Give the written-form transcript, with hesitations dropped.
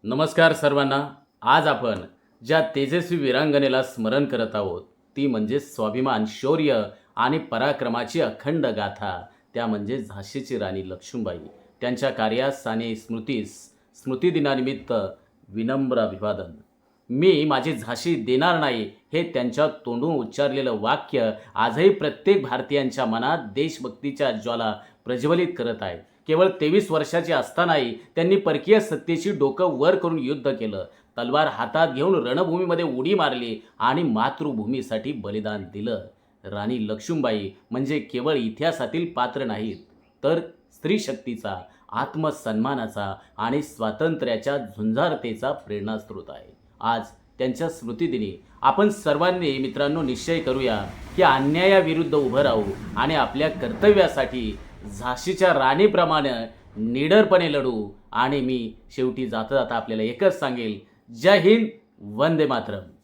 नमस्कार सर्वांना. आज आपण ज्या तेजस्वी वीरांगनेला स्मरण करत आहोत ती म्हणजे स्वाभिमान, शौर्य आणि पराक्रमाची अखंड गाथा. त्या म्हणजे झाशीची राणी लक्ष्मीबाई. त्यांच्या कार्यास आणि स्मृतिदिनानिमित्त विनम्र अभिवादन. मी माझी झाशी देणार नाही हे त्यांच्या तोंडून उच्चारलेलं वाक्य आजही प्रत्येक भारतीयांच्या मनात देशभक्तीच्या ज्वाला प्रज्वलित करत आहे. केवळ 23 वर्षाचे असतानाही त्यांनी परकीय सत्तेची डोकं वर करून युद्ध केलं. तलवार हातात घेऊन रणभूमीमध्ये उडी मारली आणि मातृभूमीसाठी बलिदान दिलं. राणी लक्ष्मीबाई म्हणजे केवळ इतिहासातील पात्र नाहीत, तर स्त्री शक्तीचा, आत्मसन्मानाचा आणि स्वातंत्र्याच्या झुंजारतेचा प्रेरणास्रोत आहे. आज त्यांच्या स्मृतिदिनी आपण सर्वांनी मित्रांनो निश्चय करूया की अन्यायाविरुद्ध उभं राहू आणि आपल्या कर्तव्यासाठी झाशीच्या राणीप्रमाणे निडरपणे लढू. आणि मी शेवटी जाता जाता आपल्याला एकच सांगेल, जय हिंद, वंदे मातरम.